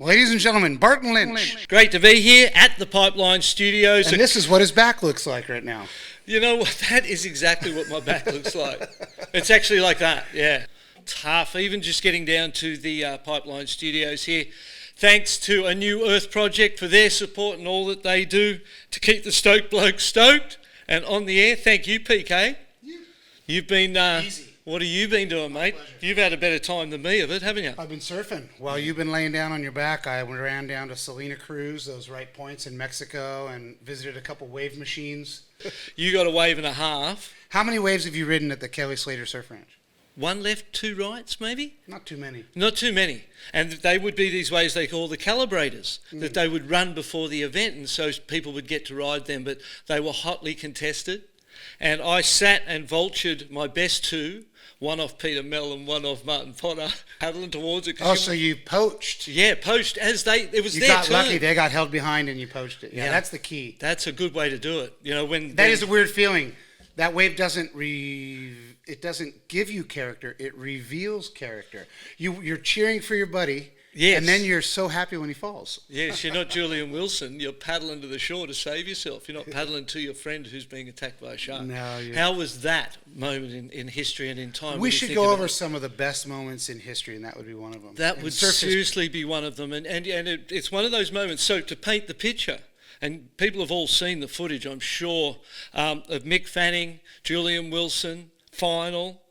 Ladies and gentlemen, Barton Lynch. Great to be here at the Pipeline Studios. And this is what his back looks like right now. You know what? That is exactly what my back looks like. It's actually like that, yeah. Tough, even just getting down to the Pipeline Studios here. Thanks to A New Earth Project for their support and all that they do to keep the Stoked Bloke stoked and on the air. Thank you, PK. You've been... Easy. What have you been doing, mate? You've had a better time than me of it, haven't you? I've been surfing. While you've been laying down on your back, I ran down to Salina Cruz, those right points in Mexico, and visited a couple wave machines. You got a wave and a half. How many waves have you ridden at the Kelly Slater Surf Ranch? One left, two rights, maybe? Not too many. Not too many. And they would be these waves they call the calibrators, that they would run before the event, and so people would get to ride them, but they were hotly contested. And I sat and vultured my best two, one off Peter Mell and one off Martin Potter, paddling towards it. Oh, so you poached. Yeah, poached as it was their turn. You got lucky, they got held behind and you poached it. Yeah, that's the key. That's a good way to do it. You know, that is a weird feeling. That wave doesn't it doesn't give you character, it reveals character. You're cheering for your buddy. Yes. And then you're so happy when he falls. Yes, you're not Julian Wilson. You're paddling to the shore to save yourself. You're not paddling to your friend who's being attacked by a shark. No. How was that moment in history and in time? We should go over some of the best moments in history, and that would be one of them. That would seriously be one of them. And it's one of those moments. So to paint the picture, and people have all seen the footage, I'm sure, of Mick Fanning, Julian Wilson, final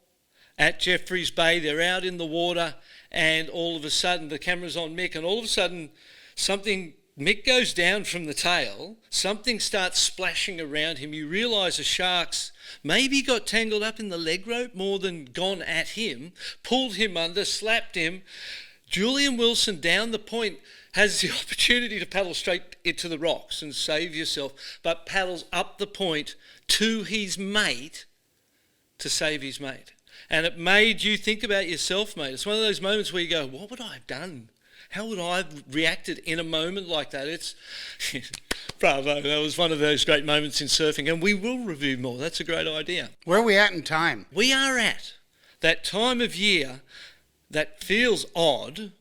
at Jeffreys Bay. They're out in the water. And all of a sudden, the camera's on Mick, and all of a sudden, Mick goes down from the tail, something starts splashing around him. You realise the sharks maybe got tangled up in the leg rope more than gone at him, pulled him under, slapped him. Julian Wilson down the point has the opportunity to paddle straight into the rocks and save yourself, but paddles up the point to his mate to save his mate. And it made you think about yourself, mate. It's one of those moments where you go, what would I have done? How would I have reacted in a moment like that? It's bravo. That was one of those great moments in surfing. And we will review more. That's a great idea. Where are we at in time? We are at that time of year that feels odd.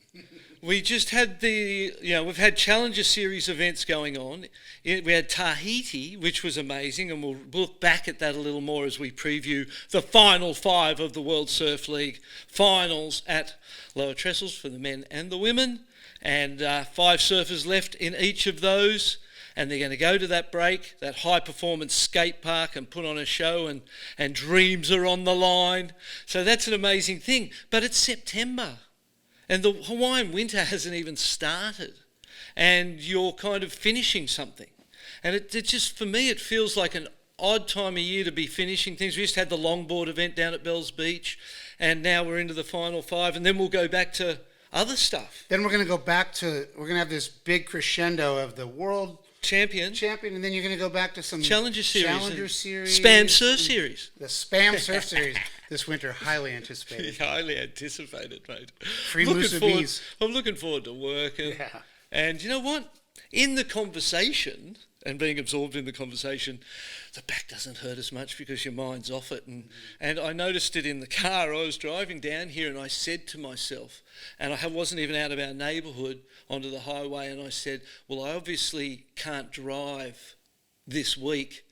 We just had we've had Challenger Series events going on. We had Tahiti, which was amazing, and we'll look back at that a little more as we preview the final five of the World Surf League finals at Lower Trestles for the men and the women, and 5 surfers left in each of those, and they're going to go to that break, that high-performance skate park, and put on a show, and dreams are on the line. So that's an amazing thing, but it's September. And the Hawaiian winter hasn't even started. And you're kind of finishing something. And it just, for me, it feels like an odd time of year to be finishing things. We just had the longboard event down at Bells Beach. And now we're into the final 5. And then we'll go back to other stuff. Then we're going to go back to, we're going to have this big crescendo of the world champion, and then you're going to go back to some Challenger Series, Spam Surf Series. The Spam Surf Series this winter, highly anticipated. Highly anticipated, mate. Free Musa bees. I'm looking forward to working. Yeah. And you know what? In the conversation and being absorbed in the conversation, the back doesn't hurt as much because your mind's off it. And I noticed it in the car. I was driving down here and I said to myself, and I wasn't even out of our neighbourhood onto the highway, and I said, well, I obviously can't drive this week.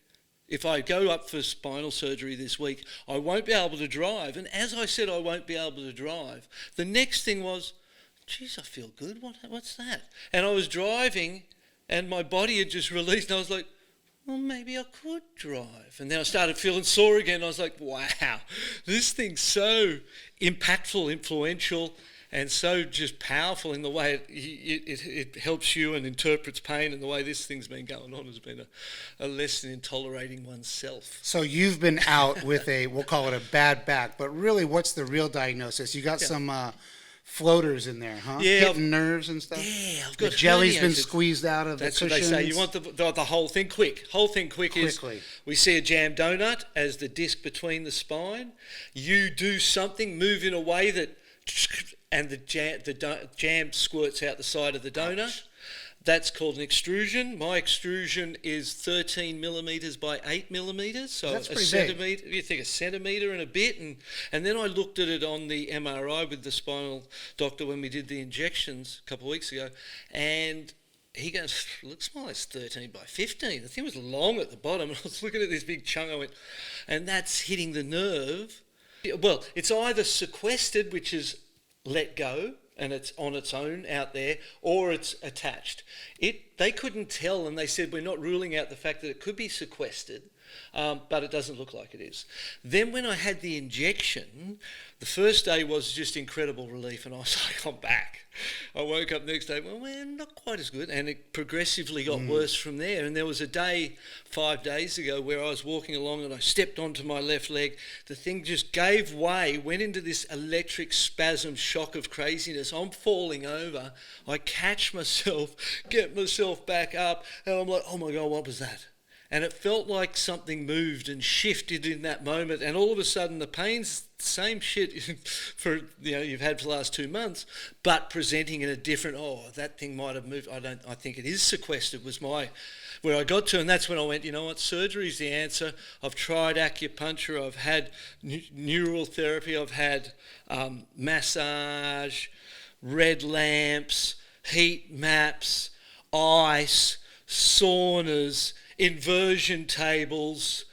If I go up for spinal surgery this week, I won't be able to drive. And as I said I won't be able to drive, the next thing was, geez, I feel good. What's that? And I was driving and my body had just released and I was like, well, maybe I could drive. And then I started feeling sore again. I was like, wow, this thing's so impactful, influential, and so just powerful in the way it helps you and interprets pain, and the way this thing's been going on has been a lesson in tolerating oneself. So you've been out with we'll call it a bad back, but really what's the real diagnosis? You got some floaters in there, huh? Yeah. Hitting nerves and stuff? Yeah. I've got the jelly's been squeezed out of the cushions. That's what they say. You want the whole thing quick. Whole thing quickly. Is we see a jam donut as the disc between the spine. You do something, move in a way that and the jam squirts out the side of the donut. That's called an extrusion. My extrusion is 13 millimetres by 8 millimetres, so that's a pretty centimetre. You think a centimetre and a bit, and then I looked at it on the MRI with the spinal doctor when we did the injections a couple of weeks ago, and he goes, looks more like 13 by 15. The thing was long at the bottom, and I was looking at this big chunk. I went, and that's hitting the nerve. Well, it's either sequestered, which is let go, and it's on its own out there, or it's attached. They couldn't tell, and they said, we're not ruling out the fact that it could be sequestered, but it doesn't look like it is. Then when I had the injection, the first day was just incredible relief, and I was like, I'm back. I woke up the next day, well, man, not quite as good, and it progressively got worse from there. And there was a day 5 days ago where I was walking along and I stepped onto my left leg. The thing just gave way, went into this electric spasm shock of craziness. I'm falling over. I catch myself, get myself back up, and I'm like, oh my God, what was that? And it felt like something moved and shifted in that moment, and all of a sudden the pain's the same shit for you've had for the last 2 months, but presenting in a different. Oh, that thing might have moved. I think it is sequestered. Was where I got to, and that's when I went. You know what? Surgery's the answer. I've tried acupuncture. I've had neural therapy. I've had massage, red lamps, heat maps, ice, saunas, inversion tables,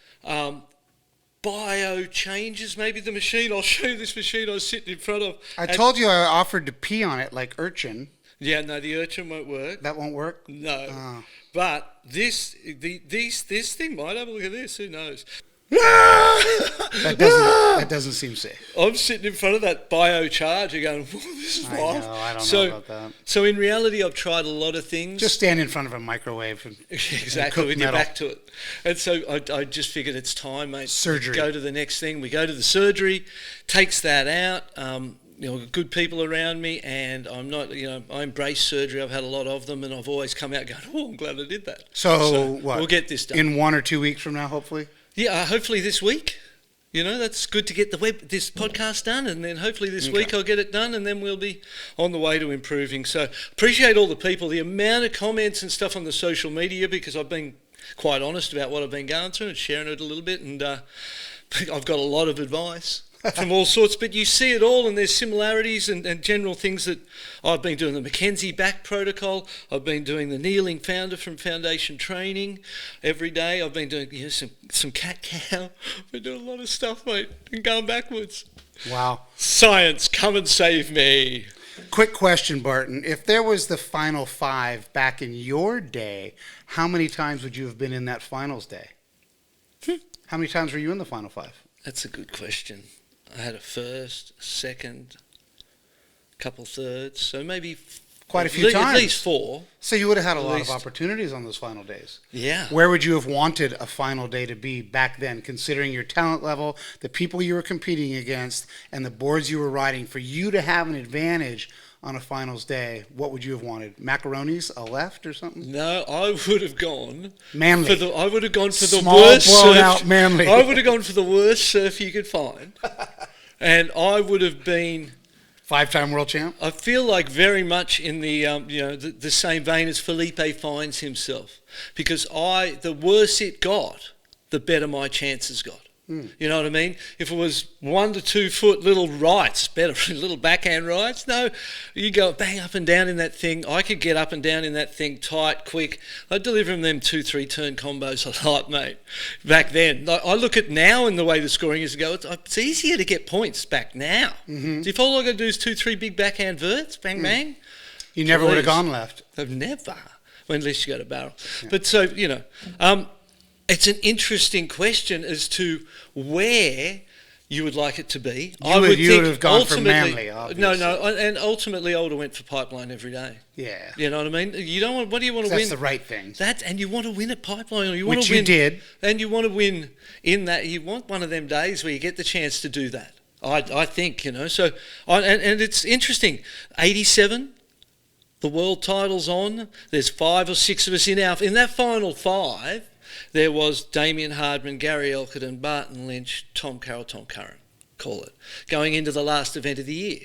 bio changes, maybe the machine. I'll show you this machine I was sitting in front of. I told you I offered to pee on it like urchin. Yeah, no, the urchin won't work. That won't work? No. Oh. But this thing might have a look at this. Who knows? That doesn't seem safe. I'm sitting in front of that biocharger going, this is life. I don't know about that. So in reality, I've tried a lot of things. Just stand in front of a microwave. Exactly, and with metal. your back to it. And so I just figured it's time, mate. Surgery. Go to the next thing. We go to the surgery, takes that out. Good people around me, and I'm not, I embrace surgery. I've had a lot of them, and I've always come out going, oh, I'm glad I did that. So what? We'll get this done. In 1 or 2 weeks from now, hopefully? Yeah, hopefully this week. That's good to get this podcast done, and then hopefully this week I'll get it done, and then we'll be on the way to improving. So appreciate all the people, the amount of comments and stuff on the social media, because I've been quite honest about what I've been going through and sharing it a little bit, and I've got a lot of advice from all sorts, but you see it all, and there's similarities and general things that I've been doing. The Mackenzie back protocol, I've been doing the kneeling founder from foundation training every day. I've been doing some cat-cow. I've been doing a lot of stuff, mate, and going backwards. Wow. Science, come and save me. Quick question, Barton. If there was the final 5 back in your day, how many times would you have been in that finals day? How many times were you in the final 5? That's a good question. I had a first, second, couple thirds, so maybe quite a few times. At least 4. So you would have had a lot of opportunities on those final days. Yeah. Where would you have wanted a final day to be back then, considering your talent level, the people you were competing against, and the boards you were riding? For you to have an advantage on a finals day, what would you have wanted? Macaronis, a left or something? No, I would have gone Manly. I would have gone for the Small, worst blown surf. out Manly. I would have gone for the worst surf you could find, and I would have been 5-time world champ. I feel like very much in the the same vein as Felipe finds himself, because the worse it got, the better my chances got. You know what I mean? If it was 1 to 2 foot little rights, better little backhand rights. No, you go bang up and down in that thing. I could get up and down in that thing tight, quick. I'd deliver them 2-3 turn combos a lot, mate. Back then, I look at now in the way the scoring is to go. It's easier to get points back now. If all I got to do is 2-3 big backhand verts, bang bang. You never would have gone left. I've never, well, unless you go to barrel. Yeah. But so it's an interesting question as to where you would like it to be. You would have gone for Manly, obviously. No, and ultimately I would have went for Pipeline every day. Yeah. You know what I mean? You don't want. What do you want to win? That's the right thing. And you want to win at Pipeline. Or you want Which to win, you did. And you want to win in that. You want one of them days where you get the chance to do that. I think, So, and it's interesting. 87. The world title's on. There's 5 or 6 of us in that final 5. There was Damien Hardman, Gary Elkerton, Barton Lynch, Tom Carroll, Tom Curran, call it, going into the last event of the year.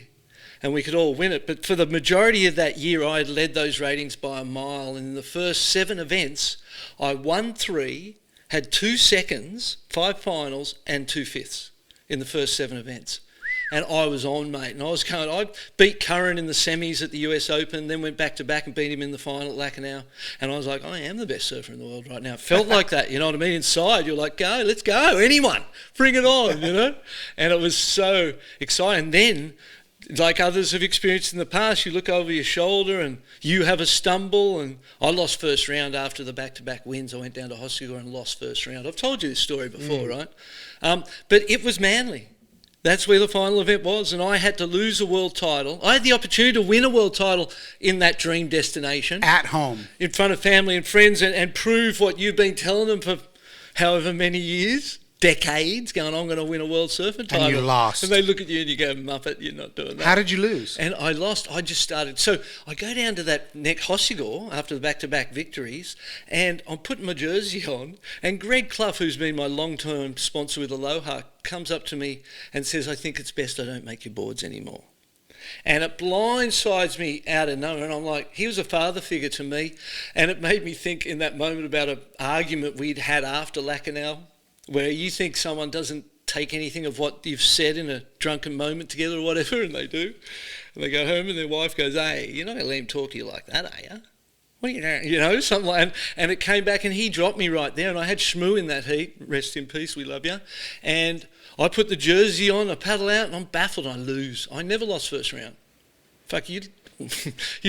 and we could all win it. But for the majority of that year, I had led those ratings by a mile. And in the first 7 events, I won 3, had 2 seconds, 5 finals, and 2 fifths in the first 7 events. And I was on, mate. And I beat Curran in the semis at the US Open, then went back to back and beat him in the final at Lacanau. And I was like, I am the best surfer in the world right now. It felt like that, you know what I mean? Inside, you're like, go, let's go, anyone, bring it on, you know? And it was so exciting. And then, like others have experienced in the past, you look over your shoulder and you have a stumble. And I lost first round after the back-to-back wins. I went down to Hossegor and lost first round. I've told you this story before, right? But it was Manly. That's where the final event was, and I had to lose a world title. I had the opportunity to win a world title in that dream destination. At home. In front of family and friends, and prove what you've been telling them for however many years, decades, going, I'm going to win a world surfing title. And you lost. And they look at you and you go, Muppet, you're not doing that. How did you lose? And I lost. I just started. So I go down to that next Hossegor after the back-to-back victories, and I'm putting my jersey on, and Greg Clough, who's been my long-term sponsor with Aloha, comes up to me and says, I think it's best I don't make your boards anymore. And it blindsides me out of nowhere. And I'm like, he was a father figure to me. And it made me think in that moment about an argument we'd had after Lacanau, where you think someone doesn't take anything of what you've said in a drunken moment together or whatever, and they do. And they go home and their wife goes, hey, you're not going to let him talk to you like that, are you? What are you doing? You know, something like that. And it came back and he dropped me right there, and I had Shmoo in that heat. Rest in peace, we love you. And I put the jersey on, I paddle out, and I'm baffled. I lose. I never lost first round. Fuck, you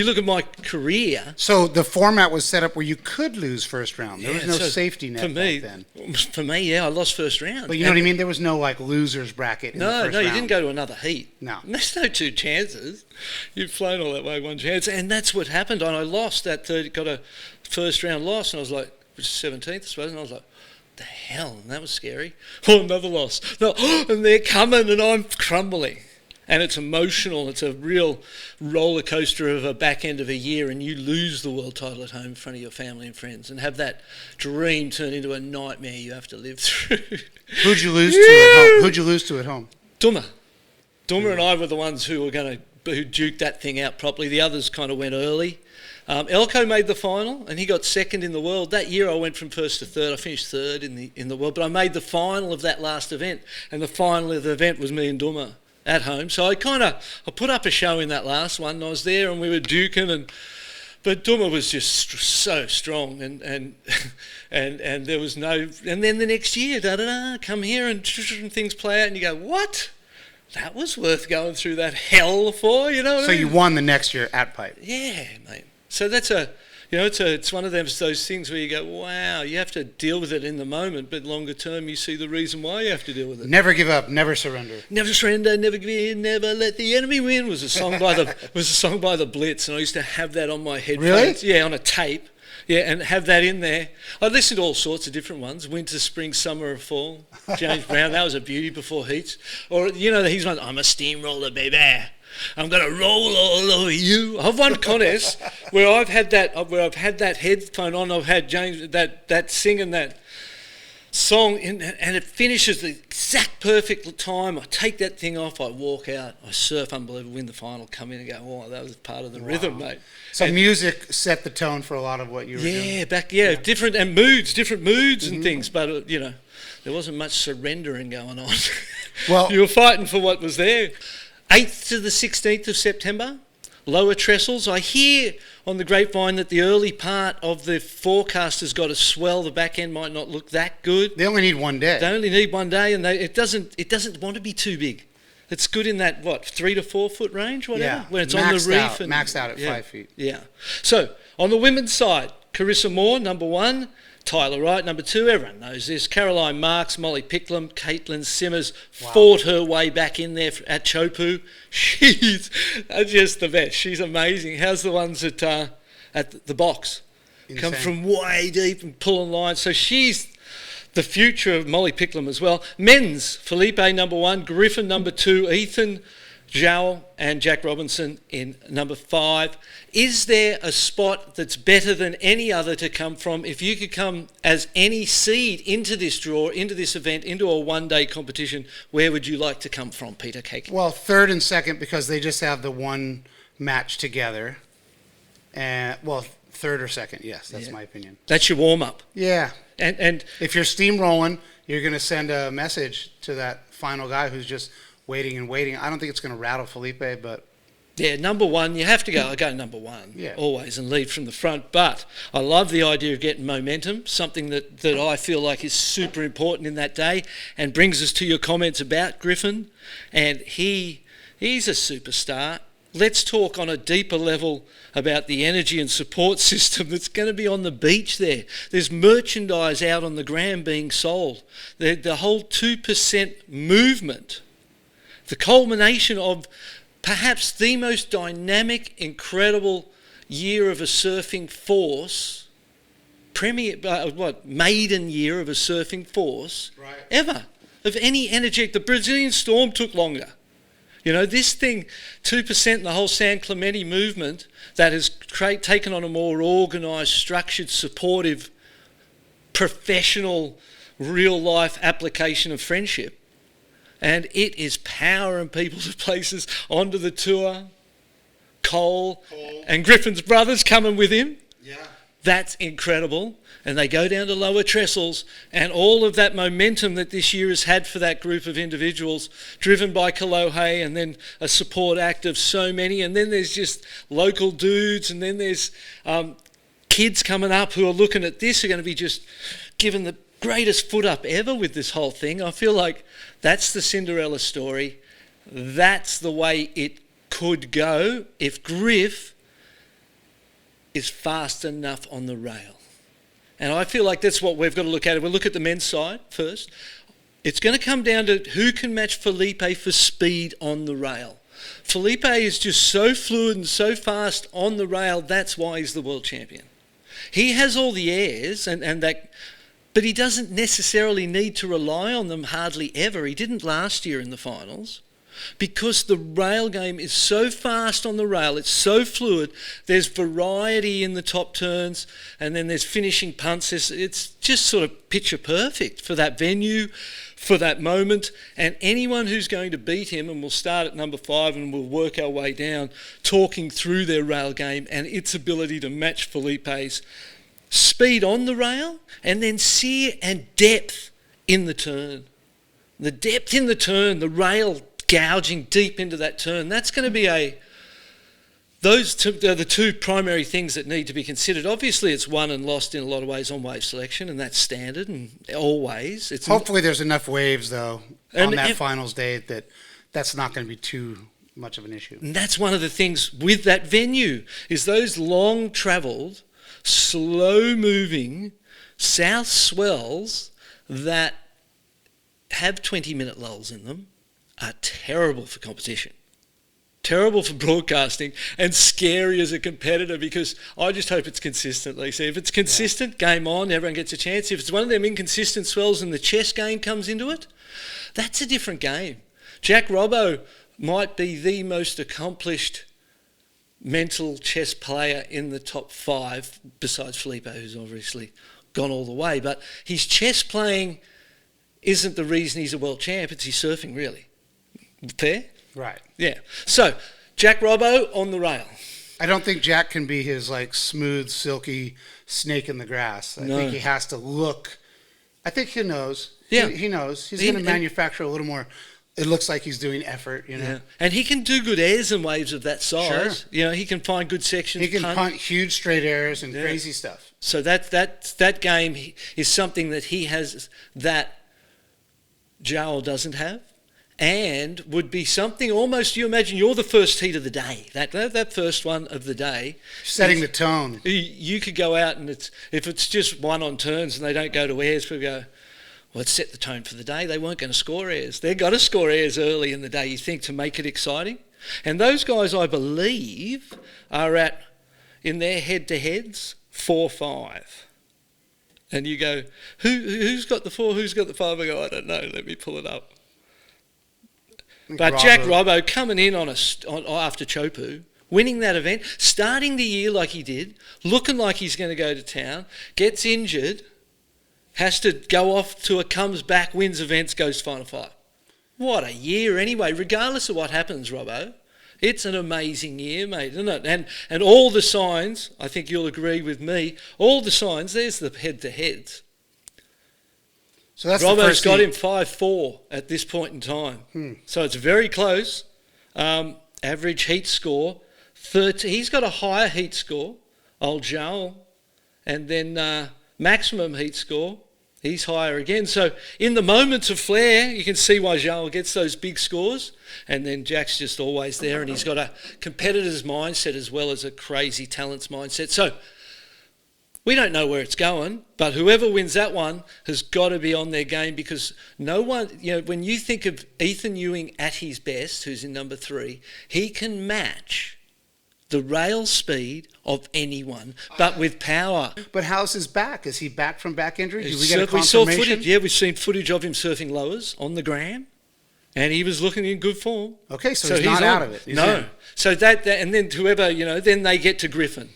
look at my career. So the format was set up where you could lose first round. There was no so safety net for me, back then. For me, yeah, I lost first round. But you know what I mean? There was no like losers bracket in the first round. You didn't go to another heat. No. There's no 2 chances. You've flown all that way, 1 chance. And that's what happened. And I lost that third, got a first round loss, and I was like, which is 17th, I suppose, and I was like, the hell, and that was scary. Oh, another loss. No, and they're coming, and I'm crumbling. And it's emotional. It's a real roller coaster of a back end of a year, and you lose the world title at home in front of your family and friends, and have that dream turn into a nightmare you have to live through. Who'd you lose to at home? Who'd you lose to at home? Dummer and I were the ones who duked that thing out properly. The others kind of went early. Elko made the final, and he got second in the world. That year I went from first to third. I finished third in the world, but I made the final of that last event, and the final of the event was me and Dummer at home. So I put up a show in that last one, and I was there, and we were duking, but Dummer was just so strong, and there was no. And then the next year, come here, and things play out, and you go, what? That was worth going through that hell for, you know what I mean? So you won the next year at Pipe. Yeah, mate. So that's it's one of those things where you go, wow, you have to deal with it in the moment, but longer term you see the reason why you have to deal with it. Never give up, never surrender. Never surrender, never give in, never let the enemy win was a song by the Blitz, and I used to have that on my headphones. Really? Yeah, on a tape. Yeah, and have that in there. I listened to all sorts of different ones. Winter, spring, summer, or fall. James Brown, that was a beauty before heats. Or, he's one, I'm a steamroller, baby. I'm going to roll all over you. I've won contests where I've had that headphone on. I've had James that singing that song, and it finishes the exact perfect time. I take that thing off. I walk out. I surf unbelievable. Win the final. Come in and go. Oh, that was part of the rhythm, mate. So music set the tone for a lot of what you were doing. Different moods and things. But there wasn't much surrendering going on. Well, you were fighting for what was there. 8th to the 16th of September, lower trestles. I hear on the grapevine that the early part of the forecast has got a swell. The back end might not look that good. They only need 1 day. They only need 1 day, and it doesn't want to be too big. It's good in that 3 to 4 foot range, whatever. Yeah, when it's on the reef. Maxed out at 5 feet. Yeah. So on the women's side, Carissa Moore, number 1. Tyler Wright, number 2, everyone knows this. Caroline Marks, Molly Picklum, Caitlin Simmers fought her way back in there at Chopu. She's just the best. She's amazing. How's the ones at the box? Insane. Come from way deep and pulling lines. So she's the future of Molly Picklum as well. Men's, Felipe, number 1, Griffin, number 2, Ethan, Joel and Jack Robinson in number 5. Is there a spot that's better than any other to come from? If you could come as any seed into this draw, into this event, into a one-day competition, where would you like to come from, Peter Cake? Well, third and second, because they just have the one match together. And well, third or second, yes, that's my opinion. That's your warm-up. Yeah. And If you're steamrolling, you're going to send a message to that final guy who's just waiting and waiting. I don't think it's going to rattle Felipe, but yeah, number 1, you have to go number 1, Yeah. always, and lead from the front. But I love the idea of getting momentum, something that I feel like is super important in that day, and brings us to your comments about Griffin. And he's a superstar. Let's talk on a deeper level about the energy and support system that's going to be on the beach there. There's merchandise out on the gram being sold. The whole 2% movement, the culmination of perhaps the most dynamic, incredible year of a surfing force, maiden year of a surfing force ever, of any energy. The Brazilian Storm took longer. You know, this thing, 2% and the whole San Clemente movement that has taken on a more organised, structured, supportive, professional, real-life application of friendship. And it is powering people to places onto the tour. Cole and Griffin's brothers coming with him. yeah. That's incredible. And they go down to lower trestles, and all of that momentum that this year has had for that group of individuals, driven by Kalohe, and then a support act of so many, and then there's just local dudes, and then there's kids coming up who are looking at this, are going to be just given the greatest foot up ever with this whole thing. I feel like that's the Cinderella story. That's the way it could go if Griff is fast enough on the rail. And I feel like that's what we've got to look at. We'll look at the men's side first. It's going to come down to who can match Felipe for speed on the rail. Felipe is just so fluid and so fast on the rail, that's why he's the world champion. He has all the airs, but he doesn't necessarily need to rely on them hardly ever. He didn't last year in the finals. Because the rail game is so fast on the rail, it's so fluid, there's variety in the top turns, and then there's finishing punts. It's just sort of picture perfect for that venue, for that moment, and anyone who's going to beat him, and we'll start at number 5 and we'll work our way down, talking through their rail game and its ability to match Felipe's speed on the rail, and then sear and depth in the turn. The depth in the turn, the rail gouging deep into that turn, that's going to be those two are the two primary things that need to be considered. Obviously, it's won and lost in a lot of ways on wave selection, and that's standard and always. Hopefully there's enough waves, though, on that finals day that's not going to be too much of an issue. And that's one of the things with that venue, is those long-travelled, slow-moving south swells that have 20-minute lulls in them are terrible for competition, terrible for broadcasting, and scary as a competitor, because I just hope it's consistently. So if it's consistent, game on, everyone gets a chance. If it's one of them inconsistent swells and the chess game comes into it, that's a different game. Jack Robo might be the most accomplished mental chess player in the top 5, besides Felipe, who's obviously gone all the way, but his chess playing isn't the reason he's a world champ, it's his surfing, really. Fair? Right. Yeah. So, Jack Robo on the rail. I don't think Jack can be his smooth, silky snake in the grass. I think he has to look. I think he knows. Yeah. He knows. He's going to manufacture a little more. It looks like he's doing effort, you know. Yeah. And he can do good airs and waves of that size. Sure. You know, he can find good sections. He can punt huge straight airs and crazy stuff. So that game is something that he has that Joel doesn't have. And would be something almost, you imagine you're the first heat of the day, that first one of the day. Setting the tone. You could go out and if it's just one on turns and they don't go to airs, people go, well, it's set the tone for the day. They weren't going to score airs. They've got to score airs early in the day, you think, to make it exciting. And those guys, I believe, are in their head-to-heads, 4-5. And you go, who's got the 4, who's got the 5? I go, I don't know, let me pull it up. But Jack Robbo coming in after Chopu, winning that event, starting the year like he did, looking like he's going to go to town, gets injured, has to go off to comes back, wins events, goes to Final Five. What a year anyway, regardless of what happens, Robbo. It's an amazing year, mate, isn't it? And all the signs, I think you'll agree with me, all the signs, there's the head-to-heads. So that's Robbo's got him 5-4 at this point in time. So it's very close. Average heat score, 30. He's got a higher heat score, old Joel, and then maximum heat score, he's higher again. So in the moments of flair, you can see why Joel gets those big scores, and then Jack's just always there, and he's got a competitor's mindset as well as a crazy talent's mindset. So we don't know where it's going, but whoever wins that one has got to be on their game, because no one, when you think of Ethan Ewing at his best, who's in number 3, he can match the rail speed of anyone, but with power. But how's his back? Is he back from back injury? Did we get a We saw confirmation? footage. Yeah, we've seen footage of him surfing lowers on the gram, and he was looking in good form. Okay, so he's not out of it. He's no. in. So that, and then whoever, then they get to Griffin.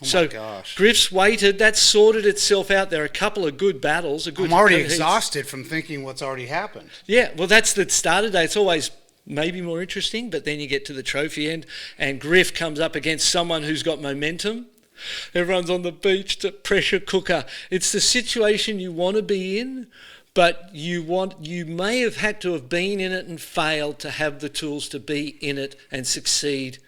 Oh my gosh. Griff's waited. That's sorted itself out. There are a couple of good battles. I'm already exhausted from thinking what's already happened. Yeah, well, that's the starter day. It's always maybe more interesting, but then you get to the trophy end, and Griff comes up against someone who's got momentum. Everyone's on the beach to pressure cooker. It's the situation you want to be in, but you may have had to have been in it and failed to have the tools to be in it and succeed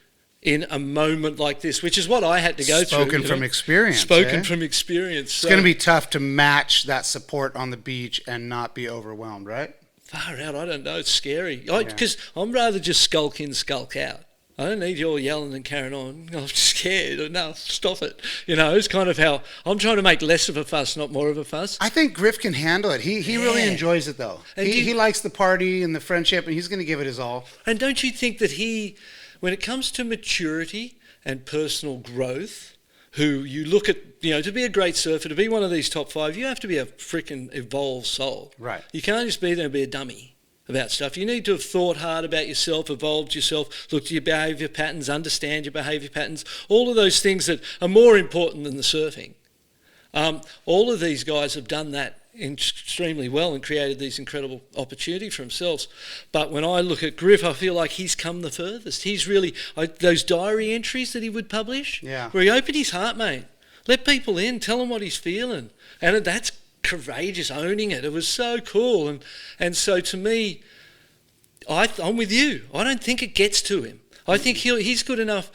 in a moment like this, which is what I had to go through. Spoken from experience. Spoken from experience. It's going to be tough to match that support on the beach and not be overwhelmed, right? Far out, I don't know. It's scary. Because I'm rather just skulk in, skulk out. I don't need you all yelling and carrying on. I'm scared. No, stop it. It's kind of how I'm trying to make less of a fuss, not more of a fuss. I think Griff can handle it. He really enjoys it, though. He likes the party and the friendship, and he's going to give it his all. And don't you think that when it comes to maturity and personal growth, who you look at, to be a great surfer, to be one of these top 5, you have to be a freaking evolved soul. Right. You can't just be there and be a dummy about stuff. You need to have thought hard about yourself, evolved yourself, looked at your behaviour patterns, understand your behaviour patterns, all of those things that are more important than the surfing. All of these guys have done that extremely well and created these incredible opportunities for themselves. But when I look at Griff, I feel like he's come the furthest. He's really, those diary entries that he would publish, where he opened his heart, mate, let people in, tell them what he's feeling. And that's courageous, owning it. It was so cool. And so to me, I'm with you. I don't think it gets to him. I think he's good enough,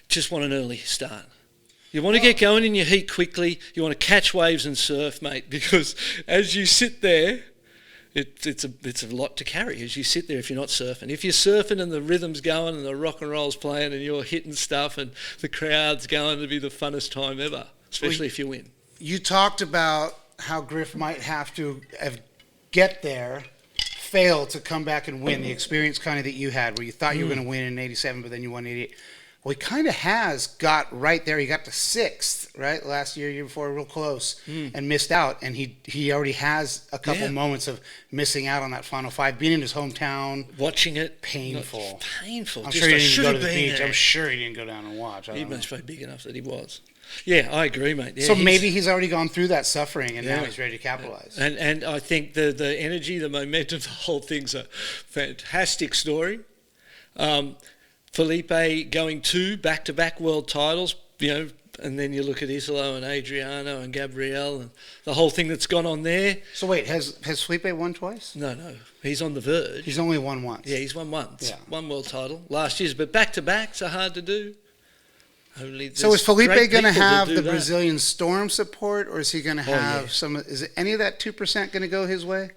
just want an early start. You want to get going in your heat quickly. You want to catch waves and surf, mate, because as you sit there, it's a lot to carry as you sit there if you're not surfing. If you're surfing and the rhythm's going and the rock and roll's playing and you're hitting stuff and the crowd's going, it'll be the funnest time ever, especially if you win. You talked about how Griff might have to get there, fail to come back and win, the experience kind of that you had where you thought you were going to win in 87, but then you won 88. Well, he kind of has got right there. He got to 6th, right? Last year before, real close, and missed out. And he already has a couple moments of missing out on that Final 5, being in his hometown. Watching it. Painful. Painful. I'm sure he didn't go to the beach. I'm sure he didn't go down and watch. He must be big enough that he was. Yeah, I agree, mate. Yeah, so maybe he's already gone through that suffering, and now he's ready to capitalize. And I think the energy, the momentum, the whole thing's a fantastic story. Felipe going 2 back-to-back world titles, and then you look at Isolo and Adriano and Gabrielle and the whole thing that's gone on there. So wait, has Felipe won twice? No, he's on the verge. He's only won once. Yeah, he's won once. Yeah. One world title last year's, but back-to-backs are hard to do. So is Felipe going to have the Brazilian Storm support, or is he going to have some? Is any of that 2% going to go his way?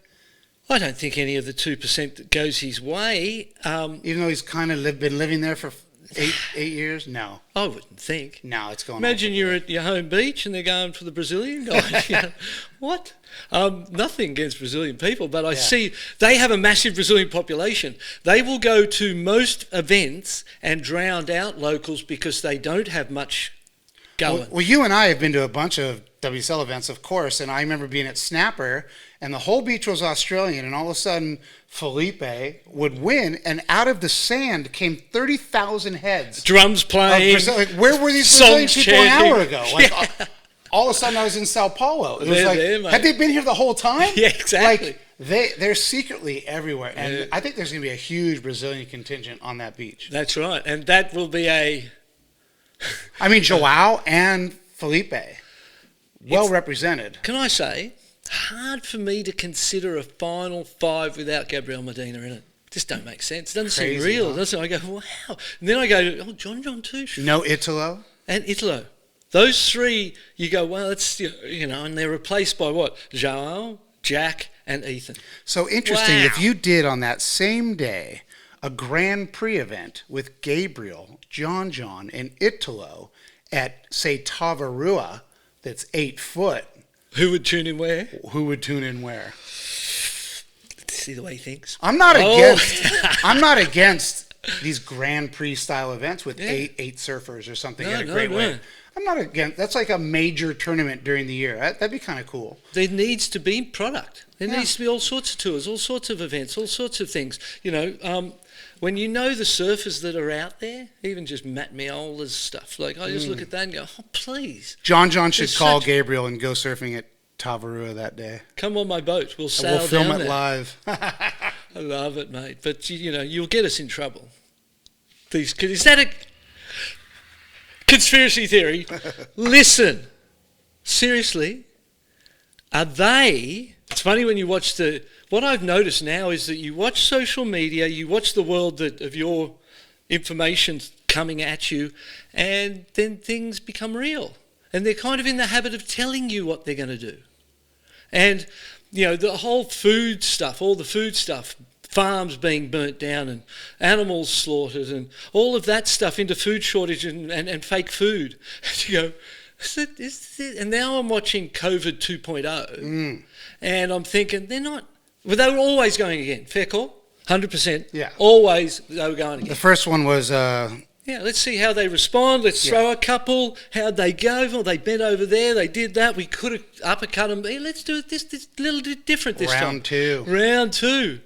I don't think any of the 2% that goes his way. Even though he's kind of been living there for 8 years? No. I wouldn't think. No, it's going on. Imagine you're at your home beach and they're going for the Brazilian guy. What? Nothing against Brazilian people, but I see they have a massive Brazilian population. They will go to most events and drown out locals because they don't have much going. Well, you and I have been to a bunch of WSL events, of course, and I remember being at Snapper, and the whole beach was Australian, and all of a sudden, Felipe would win, and out of the sand came 30,000 heads. Drums playing. Like, where were these Brazilian people an hour ago? Like, Yeah. all of a sudden, I was in Sao Paulo. It was They're like, there, mate. had they been here the whole time? Yeah, exactly. Like, they're secretly everywhere, and I think there's going to be a huge Brazilian contingent on that beach. That's right, and that will be a... I mean, Joao and Felipe, well represented. Can I say, hard for me to consider a final five without Gabriel Medina in it. Just don't make sense. It doesn't seem Crazy, real, huh? does it? I go, wow. And then I go, oh, John too. No Italo? And Italo. Those three, you go, well, it's, you know, and they're replaced by what? Joao, Jack, and Ethan. So interesting, Wow. if you did on that same day a Grand Prix event with Gabriel, John, and Italo at, say, Tavarua, that's 8 foot, Who would tune in where? who would tune in where? See the way he thinks. I'm not Oh. against these Grand Prix style events with Yeah. eight surfers or something No, at a no, great no. wave. I'm not against. That's like a major tournament during the year. That'd be kind of cool. There needs to be product. There Yeah. needs to be all sorts of tours, all sorts of events, all sorts of things. You know, when you know the surfers that are out there, even just Matt Miola's stuff, like I just look at that and go, oh, please, John should There's call such- Gabriel and go surfing at Tavarua that day. come on my boat. We'll And sail we'll film down it there. live. I love it, mate. But, you know, you'll get us in trouble. Is that a conspiracy theory? Listen, seriously, are they... It's funny when you watch the... What I've noticed now is that you watch social media, you watch the world of your information coming at you, and then things become real. And they're kind of in the habit of telling you what they're going to do. And, you know, the whole food stuff, all the food stuff, farms being burnt down and animals slaughtered and all of that stuff into food shortage and fake food. You go, is it? And now I'm watching COVID 2.0 and I'm thinking, they're not, well, they were always going again. Fair call? 100%. Yeah. Always they were going The again. first one was Yeah, let's see how they respond. Let's throw a couple. How'd they go? Well, they bent over there. They did that. We could have uppercut them. Hey, let's do it this little bit different this time. round 2. Round 2.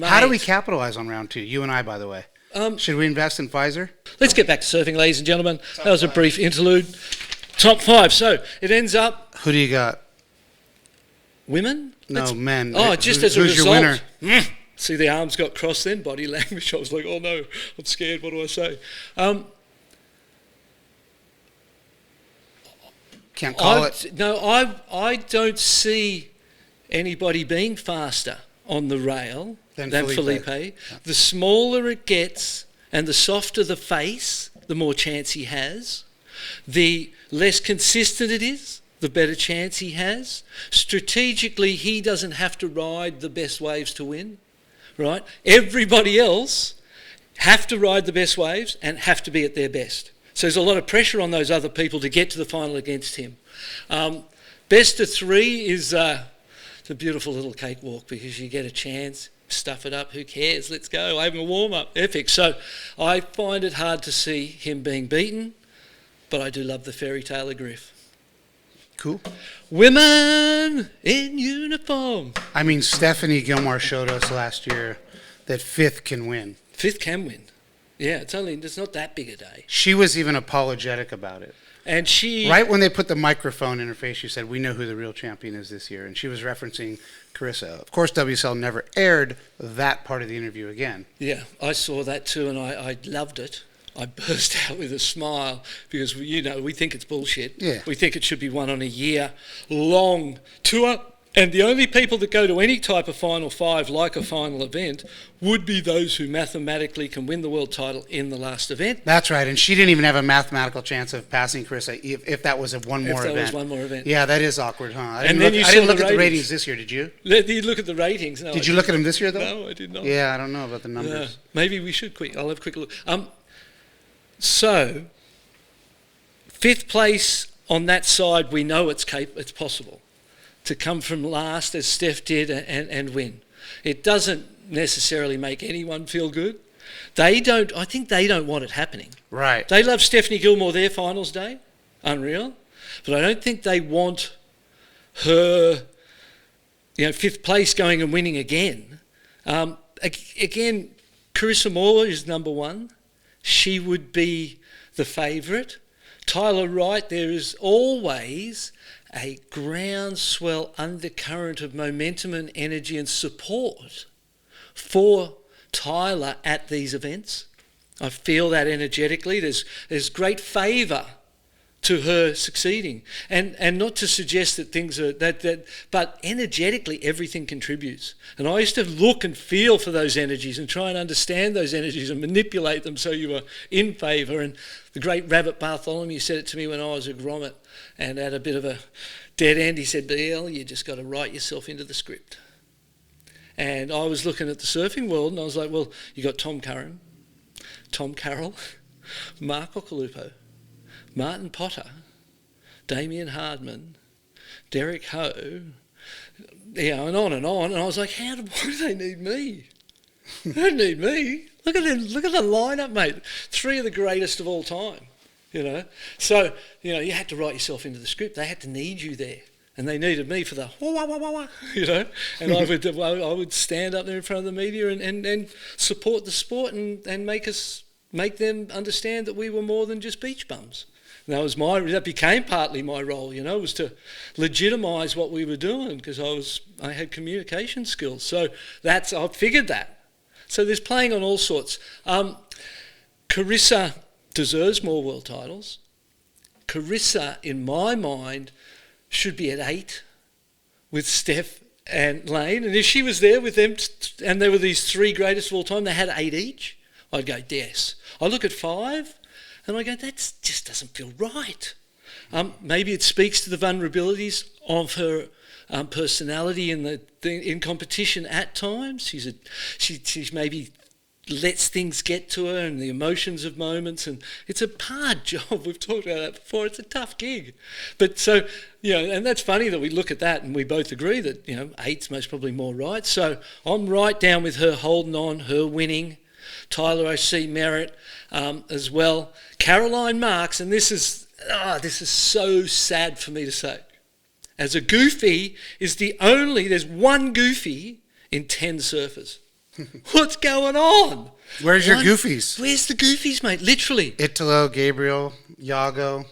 How do we Mate. capitalize on round 2? You and I, by the way. Um, Should we invest in Pfizer? Let's get back to surfing, ladies and gentlemen. That was a brief interlude. Top 5. So it ends up Who do you got? women. No, men. Oh, just Who- as a who's result. your winner? See, the arms got crossed then. Body language. I was like, oh no, I'm scared. What do I say? Can't call it. I don't see anybody being faster on the rail Than than Felipe. Felipe. The smaller it gets and the softer the face, the more chance he has. The less consistent it is, the better chance he has. Strategically, he doesn't have to ride the best waves to win, right? Everybody else have to ride the best waves and have to be at their best. So there's a lot of pressure on those other people to get to the final against him. Best of 3 is it's a beautiful little cakewalk because you get a chance, stuff it up, who cares, let's go, have a warm-up, epic. So I find it hard to see him being beaten, but I do love the fairy tale of Griff. Cool. Women in uniform. I mean, Stephanie Gilmore showed us last year that 5th can win. 5th can win. Yeah, it's not that big a day. She was even apologetic about it. And she... Right when they put the microphone in her face, she said, "We know who the real champion is this year." And she was referencing Carissa. Of course, WSL never aired that part of the interview again. Yeah, I saw that too, and I loved it. I burst out with a smile because, you know, we think it's bullshit. Yeah. We think it should be one on a year-long tour. And the only people that go to any type of Final 5, like a final event, would be those who mathematically can win the world title in the last event. That's right. And she didn't even have a mathematical chance of passing Carissa if that was one more event. If that was one more event. Yeah, that is awkward, huh? I And didn't then look, you I saw didn't the look at the ratings. ratings this year, did you? You look at the ratings. No, Did you look at them this year, though? No, I did not. Yeah, I don't know about the numbers. Maybe we should quick. I'll have a quick look. So, 5th place on that side, we know it's possible to come from last as Steph did and win. It doesn't necessarily make anyone feel good. I think they don't want it happening. Right. They love Stephanie Gilmore their finals day. unreal. But I don't think they want her, fifth place going and winning again. Again, Carissa Moore is number one. She would be the favourite. Tyler Wright, there is always a groundswell undercurrent of momentum and energy and support for Tyler at these events. I feel that energetically. There's great favour to her succeeding, and not to suggest that things are but energetically everything contributes. And I used to look and feel for those energies and try and understand those energies and manipulate them so you were in favour. And the great Rabbit Bartholomew said it to me when I was a grommet and at a bit of a dead end. He said, "BL, you just got to write yourself into the script." And I was looking at the surfing world and I was like, well, you got Tom Curran, Tom Carroll, Mark Occhilupo, Martin Potter, Damien Hardman, Derek Ho, and on and on. And I was like, why do they need me? They don't need me. Look at them. Look at the lineup, mate. 3 of the greatest of all time, So, you had to write yourself into the script. They had to need you there. And they needed me for the wah, wah, wah, wah, and I would stand up there in front of the media and support the sport and make them understand that we were more than just beach bums. And that became partly my role, was to legitimise what we were doing because I had communication skills. So I figured that. So there's playing on all sorts. Carissa deserves more world titles. Carissa, in my mind, should be at 8 with Steph and Lane. And if she was there with them and there were these 3 greatest of all time, they had 8 each, I'd go, yes. I look at 5 and I go, that just doesn't feel right. Maybe it speaks to the vulnerabilities of her personality in competition at times. She's maybe lets things get to her and the emotions of moments, and it's a hard job. We've talked about that before. It's a tough gig. But so, and that's funny that we look at that and we both agree that, 8's most probably more right. So I'm right down with her holding on, her winning. Tyler O.C. Merritt as well. Caroline Marks, and this is so sad for me to say. As a goofy, there's one goofy in 10 surfers. What's going on? Where's your goofies? Where's the goofies, mate? Literally. Italo, Gabriel, Iago.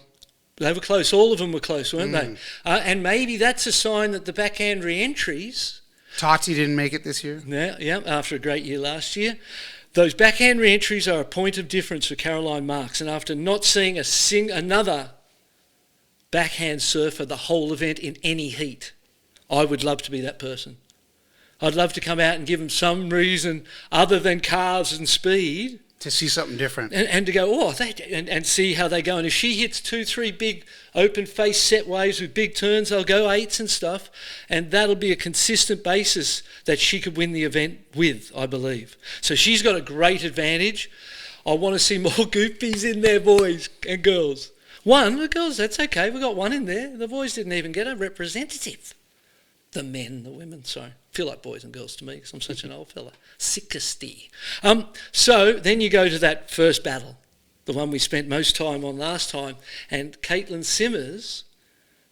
They were close. All of them were close, weren't they? And maybe that's a sign that the backhand re-entries... Tati didn't make it this year. Yeah, after a great year last year. Those backhand re-entries are a point of difference for Caroline Marks. And after not seeing another backhand surfer the whole event in any heat, I would love to be that person. I'd love to come out and give them some reason other than cars and speed. To see something different. And to go, and see how they go. And if she hits 2-3 big open face set waves with big turns, they'll go 8s and stuff. And that'll be a consistent basis that she could win the event with, I believe. So she's got a great advantage. I want to see more goofies in there, boys and girls. The girls, that's okay. We got one in there. The boys didn't even get a representative. The men, the women, sorry. Feel like boys and girls to me because I'm such an old fella. 60. So then you go to that first battle, the one we spent most time on last time, and Caitlin Simmers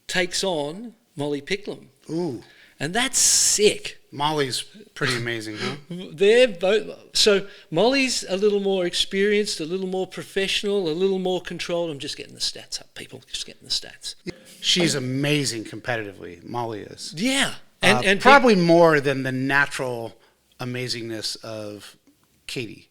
takes on Molly Picklum. Ooh. And that's sick. Molly's pretty amazing, huh? They're both. So Molly's a little more experienced, a little more professional, a little more controlled. I'm just getting the stats up, people. Just getting the stats. She's amazing competitively. Molly is. Yeah. And probably more than the natural amazingness of Katie.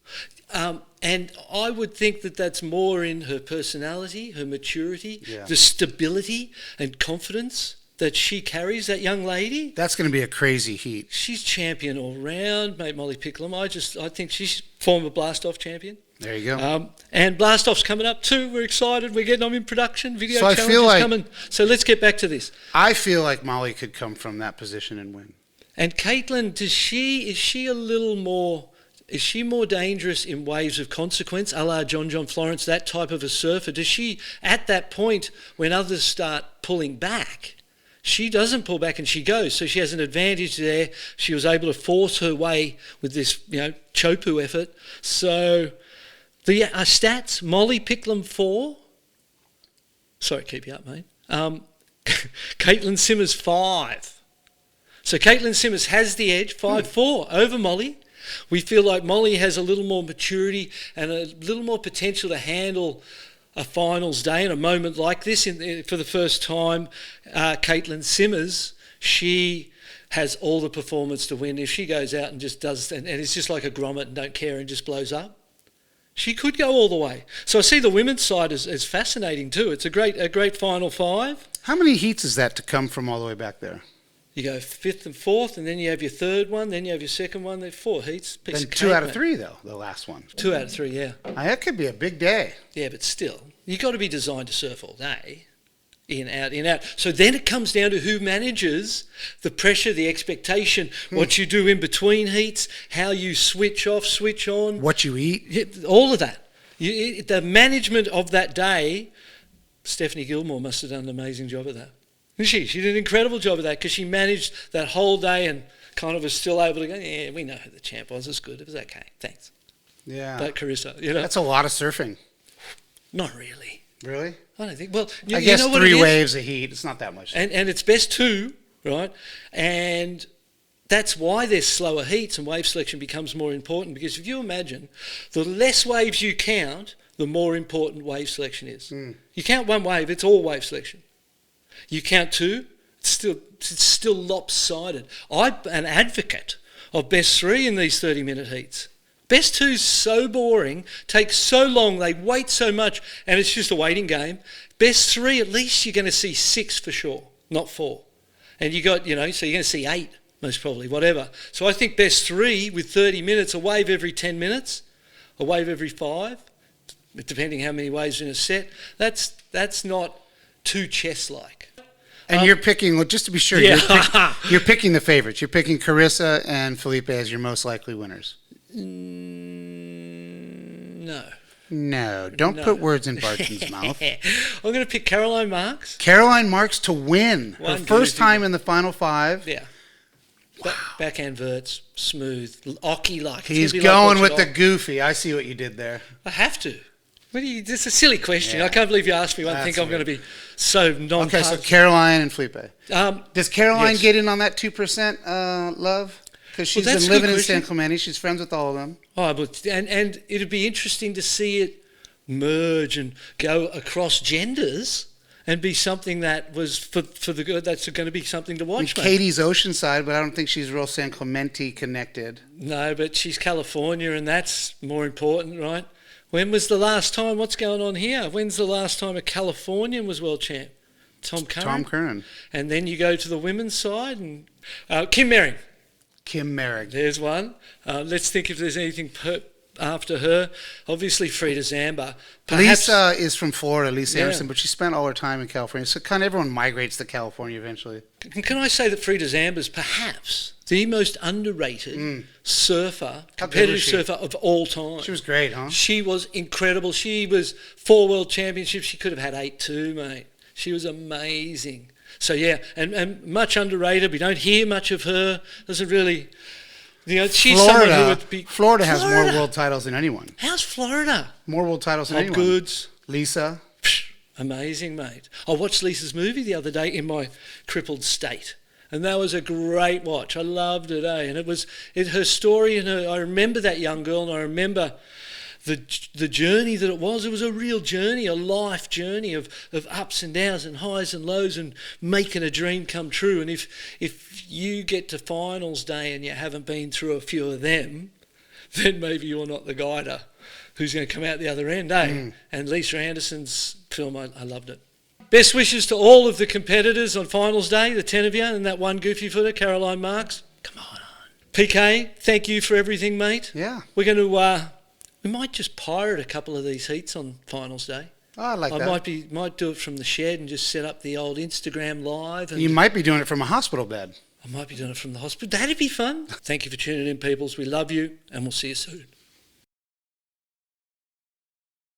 And I would think that that's more in her personality, her maturity, the stability and confidence that she carries, that young lady. That's going to be a crazy heat. She's champion all round, mate, Molly Picklum. I think she's former Blast-Off champion. There you go. And Blast-Off's coming up too. We're excited. We're getting them in production. Video so challenges coming. So let's get back to this. I feel like Molly could come from that position and win. And Caitlin, is she more dangerous in waves of consequence, a la John Florence, that type of a surfer? Does she, at that point when others start pulling back, she doesn't pull back and she goes. So she has an advantage there. She was able to force her way with this, Chopu effort. So the stats, Molly Picklum 4, Sorry, keep you up, mate. Caitlin Simmers 5. So Caitlin Simmers has the edge, 5-4 over Molly. We feel like Molly has a little more maturity and a little more potential to handle a finals day in a moment like this. For the first time, Caitlin Simmers, she has all the performance to win. If she goes out and just does, and it's just like a grommet and don't care and just blows up, she could go all the way. So I see the women's side as fascinating too. It's a great final 5. How many heats is that to come from all the way back there? You go 5th and 4th, and then you have your 3rd one, then you have your 2nd one. They're 4 heats. Then 2 out of 3, though, the last one. 2 out of 3, yeah. That could be a big day. Yeah, but still, you've got to be designed to surf all day. In, out, in, out. So then it comes down to who manages the pressure, the expectation, what you do in between heats, how you switch off, switch on. What you eat. Yeah, all of that. The management of that day, Stephanie Gilmore must have done an amazing job of that. She did an incredible job of that because she managed that whole day and kind of was still able to go, yeah, we know who the champ was. It's good. It was okay. Thanks. Yeah. But Carissa, you know. That's a lot of surfing. Not really. Really? I don't think. Well, I guess know what 3 it is? waves of heat. It's not that much. And it's best 2, right? And that's why there's slower heats and wave selection becomes more important because if you imagine, the less waves you count, the more important wave selection is. You count 1 wave, it's all wave selection. You count 2, it's still lopsided. I'm an advocate of best 3 in these 30-minute heats. Best 2's so boring, takes so long, they wait so much, and it's just a waiting game. Best 3, at least you're going to see 6 for sure, not 4. And you got, so you're going to see 8, most probably, whatever. So I think best 3 with 30 minutes, a wave every 10 minutes, a wave every 5, depending how many waves in a set, that's not too chess-like. And you're picking, just to be sure, Yeah. you're picking the favorites. You're picking Carissa and Felipe as your most likely winners. No. No, don't put words in Barton's mouth. I'm going to pick Caroline Marks. Caroline Marks to win. Her One first goofy. time in the final 5. Yeah. Backhand verts, smooth, Occy-like. It's He's gonna be like going watch with it the all. goofy. I see what you did there. I have to. It's a silly question. Yeah. I can't believe you asked me one. I think I'm going to be so non-partisan. Okay, so Caroline and Felipe. Does Caroline yes. get in on that 2% love? Because she's that's been a good living in question. San Clemente. She's friends with all of them. Oh, but and it'd be interesting to see it merge and go across genders and be something that was for the good. That's going to be something to watch. mate. Katie's Oceanside, but I don't think she's real San Clemente connected. No, but she's California, and that's more important, right? When was the last time? What's going on here? When's the last time a Californian was world champ? Tom Curran. Tom Curran. And then you go to the women's side and Kim Merring. Kim Merrick. There's one. Let's think if there's anything after her. Obviously, Frida Zamba. Perhaps, Lisa is from Florida, Lisa Yeah. Anderson, but she spent all her time in California. So kind of everyone migrates to California eventually. Can I say that Frida Zamba's perhaps the most underrated surfer, How good competitive was she? surfer of all time? She was great, huh? She was incredible. She was 4 world championships. She could have had 8 too, mate. She was amazing. So, yeah, and much underrated. We don't hear much of her. Doesn't really, she's someone who would be... Florida has more world titles than anyone. How's Florida? More world titles than Bob anyone. Goods. Lisa. Amazing, mate. I watched Lisa's movie the other day in my crippled state. And that was a great watch. I loved it, eh? And it was her story, and I remember that young girl, and I remember the journey that it was. It was a real journey, a life journey of ups and downs and highs and lows and making a dream come true. And if you get to finals day and you haven't been through a few of them, then maybe you're not the guider who's going to come out the other end, eh? And Lisa Anderson's film, I loved it. Best wishes to all of the competitors on finals day, the 10 of you, and that one goofy footer, Caroline Marks. Come on. PK, thank you for everything, mate. Yeah. We're going to, we might just pirate a couple of these heats on finals day. Oh, I like that. Might do it from the shed and just set up the old Instagram live. And You might be doing it from a hospital bed. I might be doing it from the hospital. That'd be fun. Thank you for tuning in, peoples. We love you, and we'll see you soon.